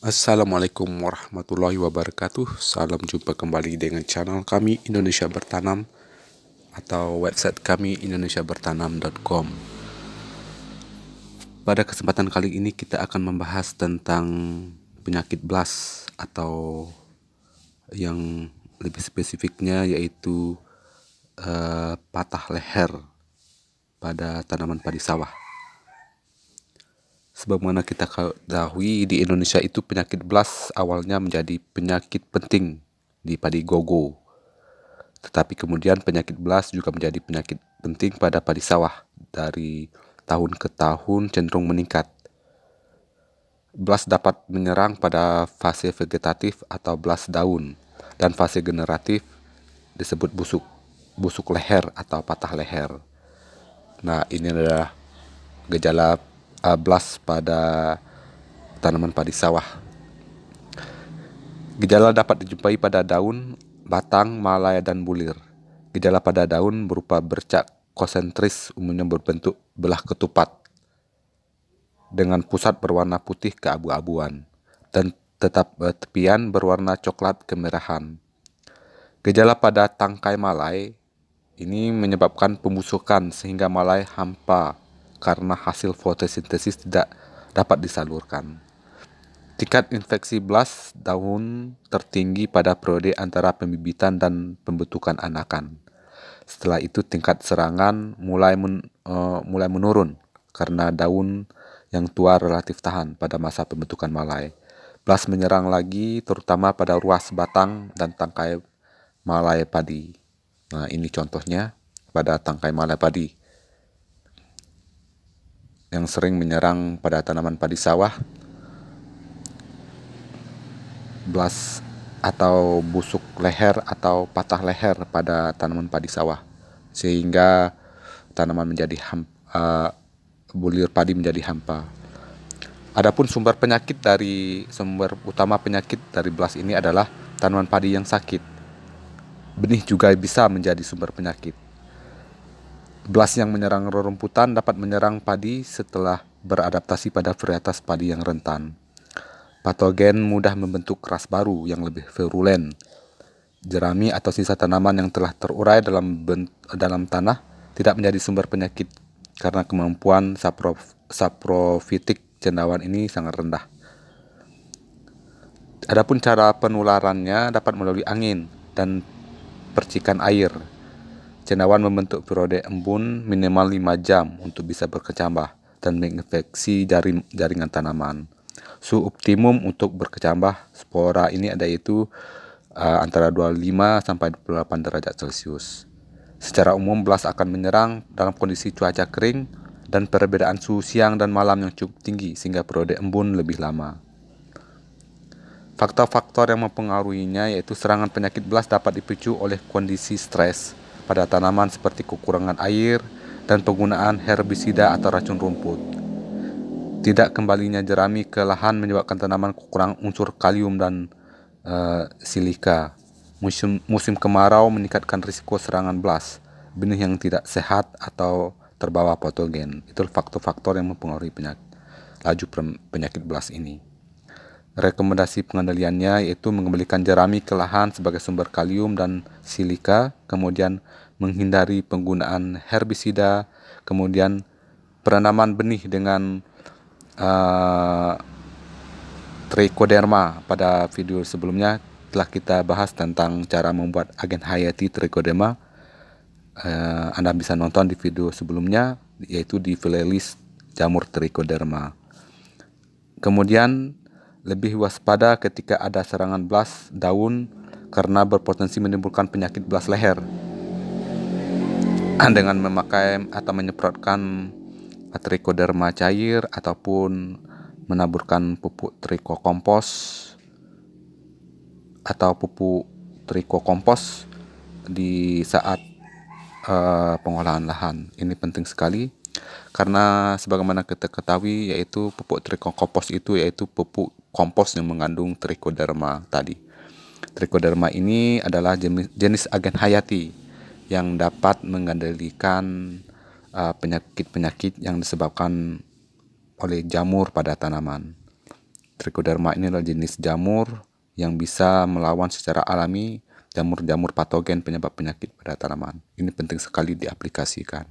Assalamualaikum warahmatullahi wabarakatuh. Salam jumpa kembali dengan channel kami Indonesia Bertanam atau website kami indonesiabertanam.com. Pada kesempatan kali ini kita akan membahas tentang penyakit blast atau yang lebih spesifiknya yaitu patah leher pada tanaman padi sawah. Sebagaimana kita ketahui, di Indonesia itu penyakit blast awalnya menjadi penyakit penting di padi gogo. Tetapi kemudian penyakit blast juga menjadi penyakit penting pada padi sawah. Dari tahun ke tahun cenderung meningkat. Blast dapat menyerang pada fase vegetatif atau blast daun, dan fase generatif disebut busuk leher atau patah leher. Nah, ini adalah gejala blast pada tanaman padi sawah. Gejala dapat dijumpai pada daun, batang, malai, dan bulir. Gejala pada daun berupa bercak konsentris, umumnya berbentuk belah ketupat dengan pusat berwarna putih keabu-abuan dan tepian berwarna coklat kemerahan. Gejala pada tangkai malai ini menyebabkan pembusukan sehingga malai hampa karena hasil fotosintesis tidak dapat disalurkan. Tingkat infeksi blast daun tertinggi pada periode antara pembibitan dan pembentukan anakan. Setelah itu tingkat serangan mulai menurun karena daun yang tua relatif tahan pada masa pembentukan malai. Blast menyerang lagi terutama pada ruas batang dan tangkai malai padi. Nah, ini contohnya pada tangkai malai padi yang sering menyerang pada tanaman padi sawah. Blast atau busuk leher atau patah leher pada tanaman padi sawah sehingga tanaman menjadi bulir padi menjadi hampa. Adapun sumber utama penyakit dari blast ini adalah tanaman padi yang sakit. Benih juga bisa menjadi sumber penyakit. Blast yang menyerang rerumputan dapat menyerang padi setelah beradaptasi pada varietas padi yang rentan. Patogen mudah membentuk keras baru yang lebih virulen. Jerami atau sisa tanaman yang telah terurai dalam tanah tidak menjadi sumber penyakit karena kemampuan saprofitik cendawan ini sangat rendah. Adapun cara penularannya dapat melalui angin dan percikan air. Cendawan membentuk periode embun minimal 5 jam untuk bisa berkecambah dan menginfeksi jaringan tanaman. Suhu optimum untuk berkecambah spora ini yaitu antara 25 sampai 28 derajat Celcius. Secara umum blast akan menyerang dalam kondisi cuaca kering dan perbedaan suhu siang dan malam yang cukup tinggi sehingga periode embun lebih lama. Faktor-faktor yang mempengaruhinya yaitu serangan penyakit blast dapat dipicu oleh kondisi stres pada tanaman seperti kekurangan air dan penggunaan herbisida atau racun rumput. Tidak kembalinya jerami ke lahan menyebabkan tanaman kekurangan unsur kalium dan silika. Musim kemarau meningkatkan risiko serangan blast. Benih yang tidak sehat atau terbawa patogen. Itu faktor-faktor yang mempengaruhi laju penyakit blast ini. Rekomendasi pengendaliannya yaitu mengembalikan jerami ke lahan sebagai sumber kalium dan silika, kemudian menghindari penggunaan herbisida, kemudian penanaman benih dengan trichoderma. Pada video sebelumnya telah kita bahas tentang cara membuat agen hayati trichoderma. Anda bisa nonton di video sebelumnya yaitu di playlist jamur trichoderma. Kemudian lebih waspada ketika ada serangan blast daun karena berpotensi menimbulkan penyakit blast leher. Dengan memakai atau menyemprotkan trichoderma cair ataupun menaburkan pupuk trikokompos di saat pengolahan lahan. Ini penting sekali karena sebagaimana kita ketahui yaitu pupuk trikokompos itu yaitu pupuk kompos yang mengandung trichoderma tadi. Trichoderma ini adalah jenis agen hayati yang dapat mengendalikan penyakit-penyakit yang disebabkan oleh jamur pada tanaman. Trichoderma ini adalah jenis jamur yang bisa melawan secara alami jamur-jamur patogen penyebab penyakit pada tanaman. Ini penting sekali diaplikasikan.